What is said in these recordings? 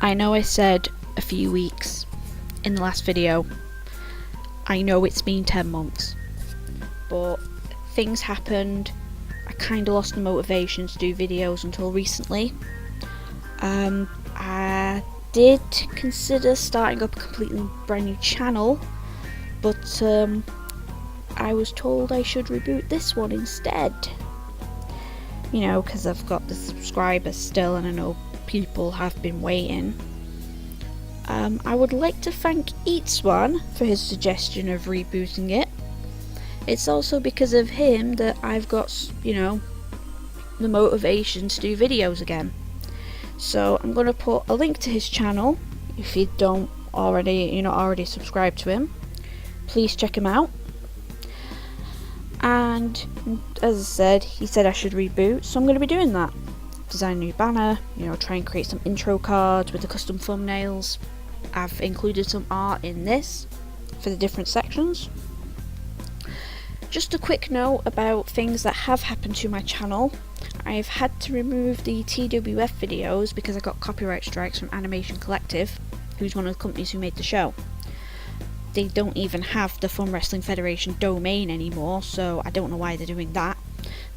I know I said a few weeks in the last video. I know it's been 10 months, but things happened. I kind of lost the motivation to do videos until recently. I did consider starting up a completely brand new channel, but I was told I should reboot this one instead. You know, because I've got the subscribers still and I know people have been waiting. I would like to thank Eatswan for his suggestion of rebooting it. It's also because of him that I've got, you know, the motivation to do videos again. So I'm going to put a link to his channel. If you don't already, you're not already subscribed to him, please check him out. And as I said, he said I should reboot, so I'm going to be doing that. Design a new banner, you know, try and create some intro cards with the custom thumbnails. I've included some art in this for the different sections. Just a quick note about things that have happened to my channel. I've had to remove the TWF videos because I got copyright strikes from Animation Collective, who's one of the companies who made the show. They don't even have the Fun Wrestling Federation domain anymore, so I don't know why they're doing that.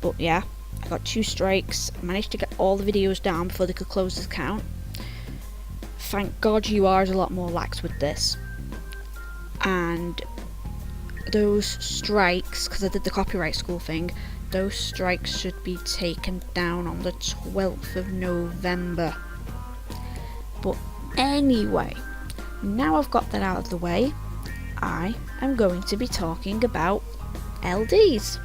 But yeah, I got 2 strikes. I managed to get all the videos down before they could close this account. Thank God UR is a lot more lax with this. And those strikes, because I did the copyright school thing, those strikes should be taken down on the 12th of November. But anyway, now I've got that out of the way, I am going to be talking about LDs.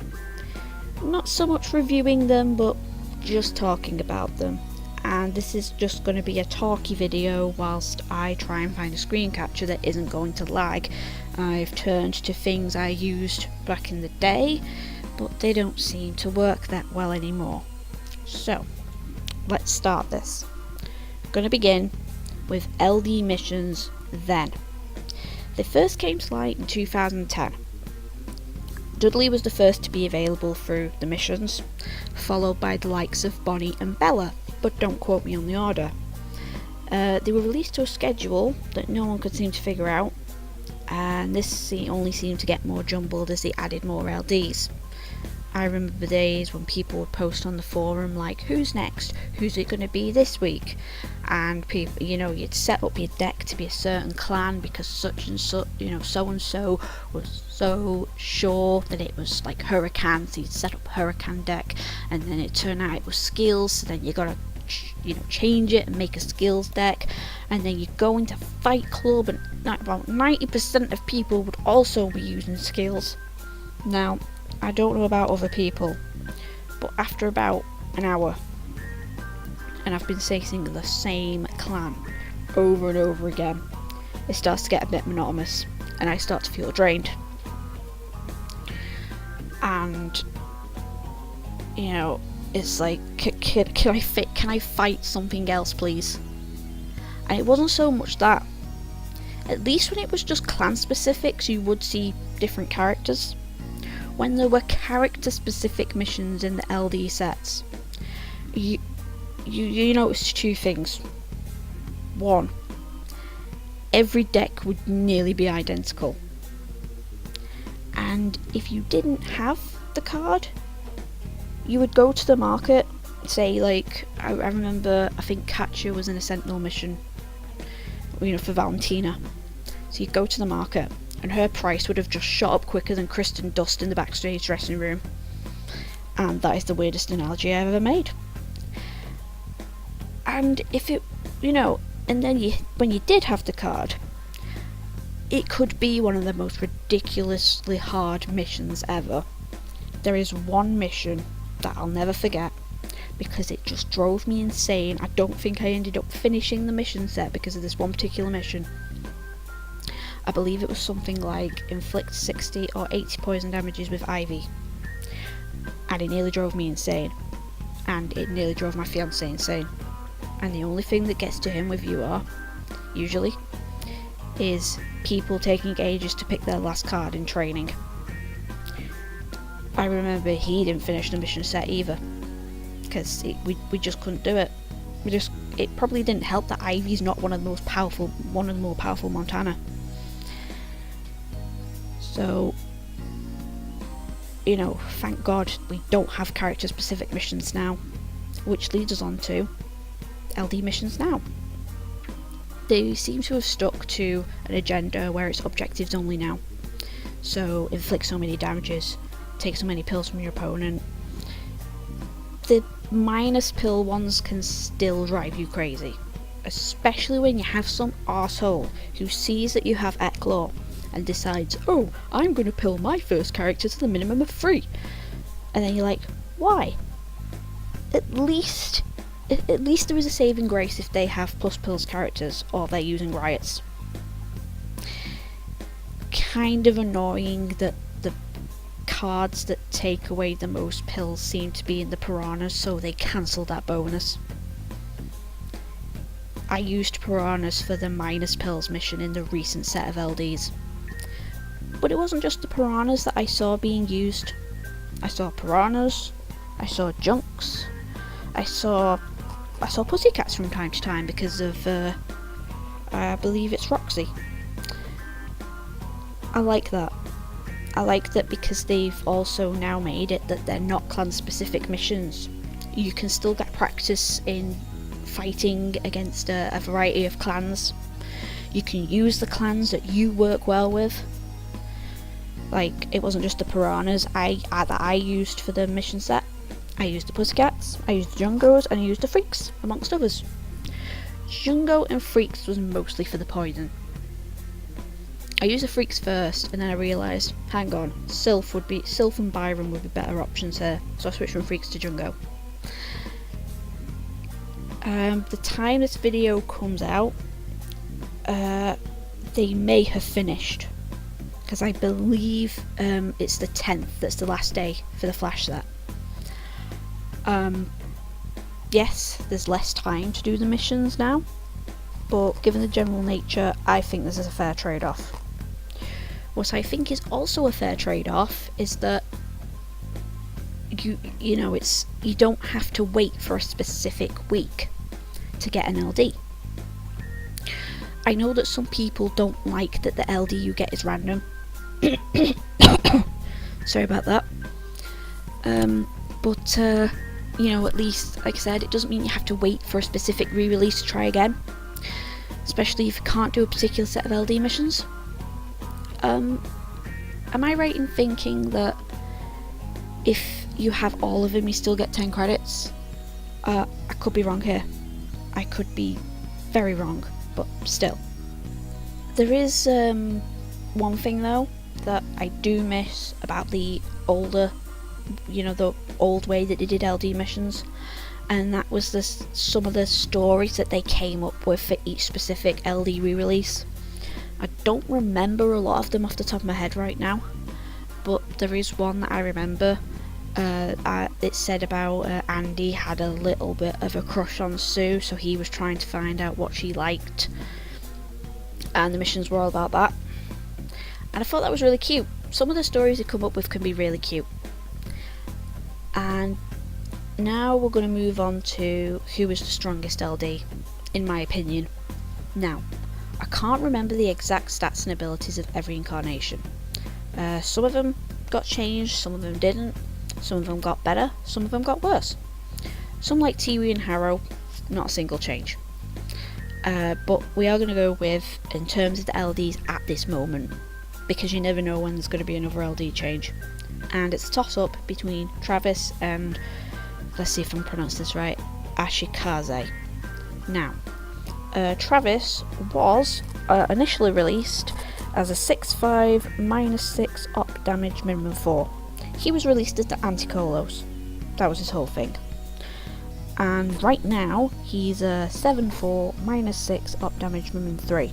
Not so much reviewing them, but just talking about them. And this is just going to be a talky video whilst I try and find a screen capture that isn't going to lag. I've turned to things I used back in the day, but they don't seem to work that well anymore. So, let's start this. I'm going to begin with LD missions then. They first came to light in 2010. Dudley was the first to be available through the missions, followed by the likes of Bonnie and Bella, but don't quote me on the order. They were released to a schedule that no one could seem to figure out, and this only seemed to get more jumbled as they added more LDs. I remember the days when people would post on the forum like, who's next? Who's it going to be this week? And people, you know, you'd set up your deck to be a certain clan because such and such, you know, so and so was so sure that it was like Hurricane, so you'd set up Hurricane deck, and then it turned out it was skills, so then you gotta, you know, change it and make a skills deck, and then you go into Fight Club, and about 90% of people would also be using skills. Now, I don't know about other people, but after about an hour, and I've been facing the same clan over and over again, it starts to get a bit monotonous, and I start to feel drained. And, you know, it's like, can I fight something else, please? And it wasn't so much that. At least when it was just clan specifics, you would see different characters. When there were character specific missions in the LD sets, you noticed 2 things. 1, every deck would nearly be identical, and if you didn't have the card, you would go to the market, say like, I remember, I think Katja was in a Sentinel mission, you know, for Valentina, so you'd go to the market, and her price would have just shot up quicker than Kristen Dust in the backstage dressing room. And that is the weirdest analogy I've ever made. And if it, you know, and then when you did have the card, it could be one of the most ridiculously hard missions ever. There is one mission that I'll never forget because it just drove me insane. I don't think I ended up finishing the mission set because of this one particular mission. I believe it was something like inflict 60 or 80 poison damages with Ivy, and it nearly drove me insane, and it nearly drove my fiance insane. And the only thing that gets to him with UR, usually, is people taking ages to pick their last card in training. I remember he didn't finish the mission set either, because we just couldn't do it. it probably didn't help that Ivy's not one of the more powerful Montana. So, you know, thank God we don't have character specific missions now, which leads us on to LD missions now. They seem to have stuck to an agenda where it's objectives only now. So, inflict so many damages, take so many pills from your opponent. The minus pill ones can still drive you crazy, especially when you have some arsehole who sees that you have Eclaw and decides, oh, I'm going to pill my first character to the minimum of 3. And then you're like, why? At least there is a saving grace if they have plus pills characters or they're using riots. Kind of annoying that the cards that take away the most pills seem to be in the piranhas, so they cancel that bonus. I used piranhas for the minus pills mission in the recent set of LDs. But it wasn't just the piranhas that I saw being used. I saw piranhas, I saw junks, I saw pussycats from time to time because of, I believe it's Roxy. I like that. I like that because they've also now made it that they're not clan specific missions. You can still get practice in fighting against a variety of clans. You can use the clans that you work well with. Like, it wasn't just the piranhas that I used for the mission set. I used the pussycats, I used the jungos, and I used the freaks, amongst others. Jungo and freaks was mostly for the poison. I used the freaks first, and then I realised, hang on, Sylph and Byron would be better options here, so I switched from freaks to jungo. The time this video comes out, they may have finished, because I believe it's the 10th that's the last day for the Flash set. Yes, there's less time to do the missions now, but given the general nature, I think this is a fair trade-off. What I think is also a fair trade-off is that you know, you don't have to wait for a specific week to get an LD. I know that some people don't like that the LD you get is random. Sorry about that. But you know, at least, like I said, it doesn't mean you have to wait for a specific re-release to try again, especially if you can't do a particular set of LD missions. Am I right in thinking that if you have all of them you still get 10 credits? I could be wrong here. I could be very wrong, but still. There is one thing though that I do miss about the older, you know, the old way that they did LD missions, and that was some of the stories that they came up with for each specific LD re-release. I don't remember a lot of them off the top of my head right now, but there is one that I remember. It said about Andy had a little bit of a crush on Sue, so he was trying to find out what she liked, and the missions were all about that. And I thought that was really cute. Some of the stories they come up with can be really cute. And now we're going to move on to who is the strongest LD, in my opinion. Now, I can't remember the exact stats and abilities of every incarnation. Some of them got changed, some of them didn't. Some of them got better, some of them got worse. Some like Tiwi and Harrow, not a single change. But we are going to go with, in terms of the LDs at this moment, because you never know when there's going to be another LD change. And it's a toss-up between Travis and, let's see if I'm pronouncing this right, Ashikaze. Now, Travis was initially released as a 6/5 -6 op damage minimum 4. He was released as the Anti-Kolos. That was his whole thing. And right now, he's a 7/4 -6 op damage minimum 3.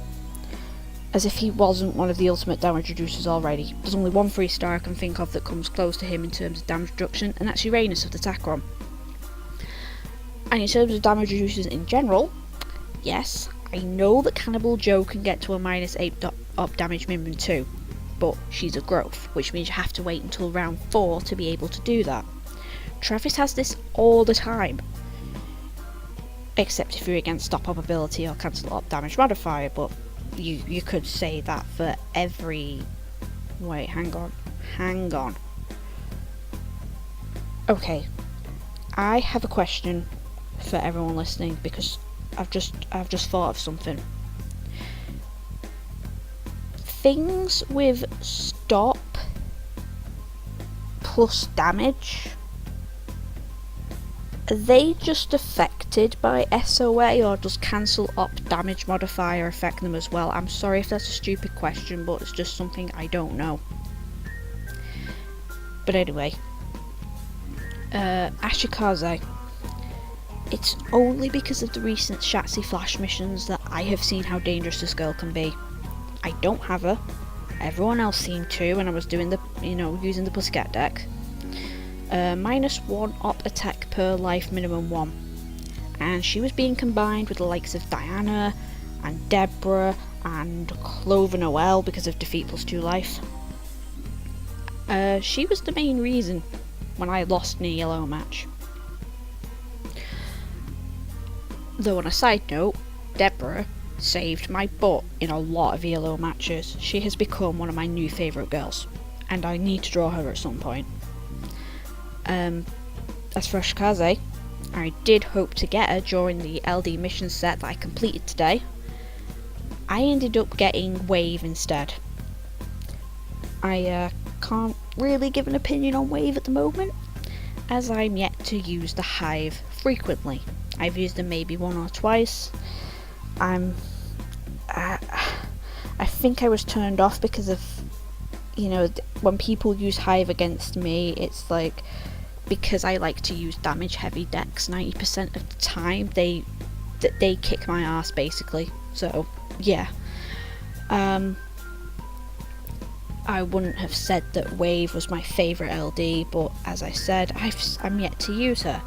As if he wasn't one of the ultimate damage reducers already. There's only one 3-star I can think of that comes close to him in terms of damage reduction, and that's Uranus of the Tacron. And in terms of damage reducers in general, yes, I know that Cannibal Joe can get to a -8 op damage minimum 2, but she's a growth, which means you have to wait until round 4 to be able to do that. Travis has this all the time. except if you're against stop up ability or cancel up damage modifier, but you could say that for every... Wait, hang on. Okay, I have a question for everyone listening, because I've just thought of something. Things with stop plus damage, are they just affected by SOA, or does cancel up damage modifier affect them as well? I'm sorry if that's a stupid question, but it's just something I don't know. But anyway, Ashikaze. It's only because of the recent Shatsi Flash missions that I have seen how dangerous this girl can be. I don't have her. Everyone else seemed to when I was doing the, using the Pussycat deck. -1 op attack per life, minimum 1. And she was being combined with the likes of Diana and Deborah and Clover Noel because of defeat plus 2 life. She was the main reason when I lost in a yellow match. Though on a side note, Deborah saved my butt in a lot of yellow matches. She has become one of my new favourite girls, and I need to draw her at some point. As for Ashikaze, I did hope to get her during the LD mission set that I completed today. I ended up getting Wave instead. I can't really give an opinion on Wave at the moment, as I'm yet to use the Hive frequently. I've used them maybe 1 or twice. I think I was turned off because of, when people use Hive against me, it's like, because I like to use damage heavy decks 90% of the time, they kick my ass basically. So yeah, I wouldn't have said that Wave was my favourite LD, but as I said, I'm yet to use her.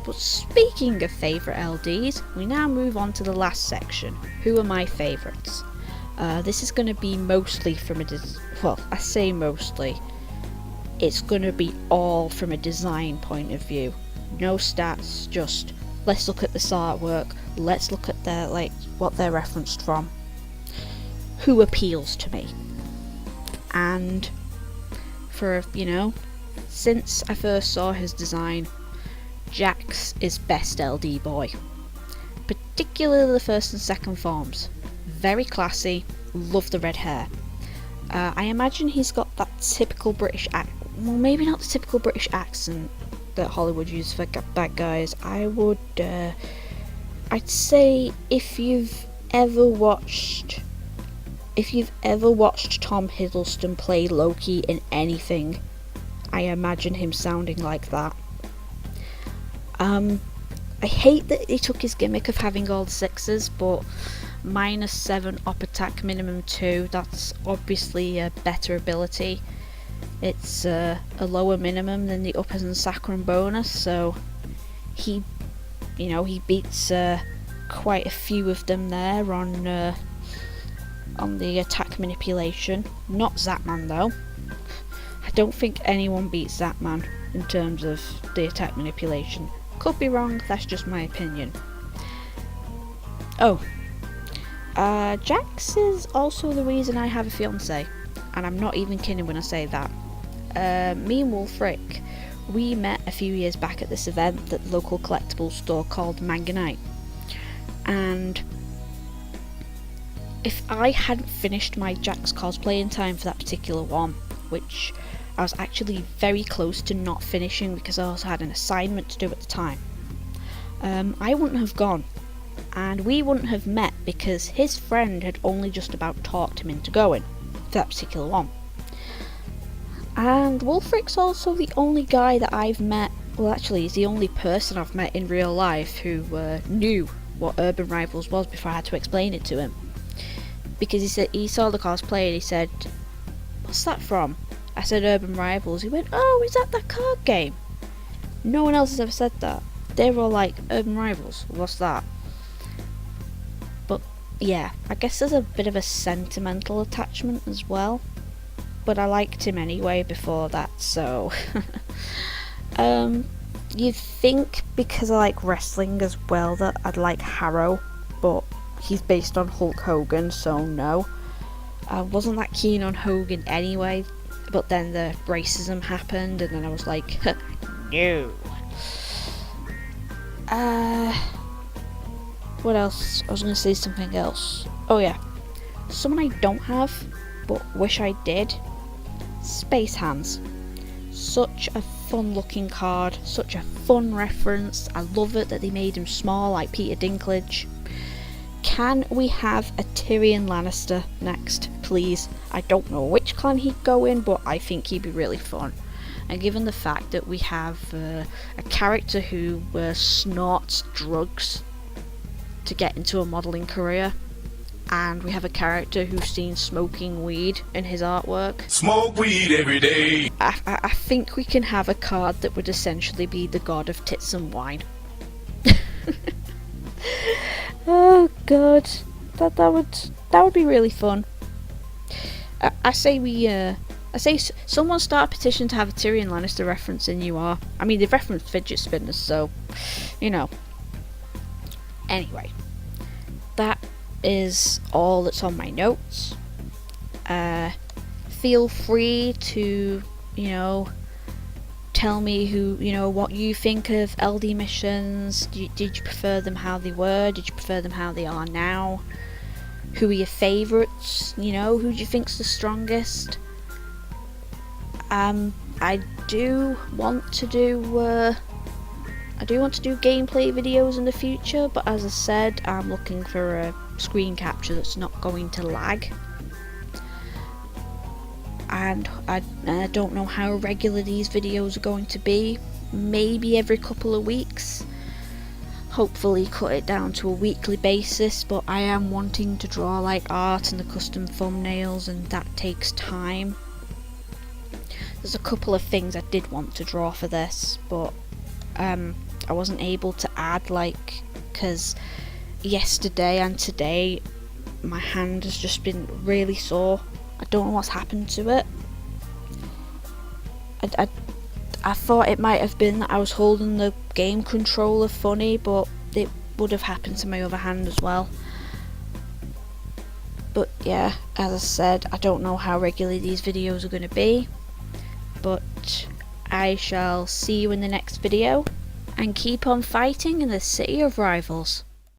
But speaking of favourite LDs, we now move on to the last section. Who are my favourites? This is going to be mostly from I say mostly. It's going to be all from a design point of view. No stats, just let's look at this artwork, let's look at their, what they're referenced from. Who appeals to me? And for, since I first saw his design, Jax is best LD boy. Particularly the first and second forms. Very classy, love the red hair. I imagine he's got that typical British well, maybe not the typical British accent that Hollywood uses for bad guys. I'd say if you've ever watched Tom Hiddleston play Loki in anything, I imagine him sounding like that. I hate that he took his gimmick of having all the 6s, but -7 op attack, minimum 2, that's obviously a better ability. It's a lower minimum than the uppers and sacrum bonus, so he beats quite a few of them there on the attack manipulation. Not Zapman though. I don't think anyone beats Zapman in terms of the attack manipulation. Could be wrong, that's just my opinion. Jax is also the reason I have a fiance, and I'm not even kidding when I say that. Me and Wolfric, we met a few years back at this event at the local collectibles store called Manga Night, and if I hadn't finished my Jax cosplay in time for that particular one, which I was actually very close to not finishing because I also had an assignment to do at the time, I wouldn't have gone, and we wouldn't have met because his friend had only just about talked him into going for that particular one. And Wolfric's also the only guy that I've met, well actually he's the only person I've met in real life who knew what Urban Rivals was before I had to explain it to him. Because he saw the cosplay and he said, "What's that from?" I said Urban Rivals. He went, "Oh, is that card game?" No one else has ever said that. They were all like, "Urban Rivals, what's that?" But yeah, I guess there's a bit of a sentimental attachment as well. But I liked him anyway before that, so You'd think because I like wrestling as well that I'd like Harrow, but he's based on Hulk Hogan, so no. I wasn't that keen on Hogan anyway, but then the racism happened and then I was like, no. What else? I was going to say something else. Oh yeah, someone I don't have, but wish I did. Space Hands. Such a fun looking card, such a fun reference. I love it that they made him small like Peter Dinklage. Can we have a Tyrion Lannister next, please? I don't know which clan he'd go in, but I think he'd be really fun. And given the fact that we have a character who snorts drugs to get into a modelling career, and we have a character who's seen smoking weed in his artwork. Smoke weed every day. I think we can have a card that would essentially be the god of tits and wine. Oh god, that would be really fun. I say someone start a petition to have a Tyrion Lannister reference in UR. I mean, they've referenced fidget spinners, so you know. Anyway, that is all that's on my notes. Feel free to, tell me what you think of LD missions. Did you prefer them how they were? Did you prefer them how they are now? Who are your favourites? Who do you think's the strongest? I do want to do gameplay videos in the future, but as I said, I'm looking for a screen capture that's not going to lag. And I don't know how regular these videos are going to be. Maybe every couple of weeks. Hopefully cut it down to a weekly basis, but I am wanting to draw like art and the custom thumbnails, and that takes time. There's a couple of things I did want to draw for this, but I wasn't able to add, because yesterday and today my hand has just been really sore. I don't know what's happened to it. I thought it might have been that I was holding the game controller funny, but it would have happened to my other hand as well. But yeah, as I said, I don't know how regular these videos are going to be, but I shall see you in the next video, and keep on fighting in the City of Rivals.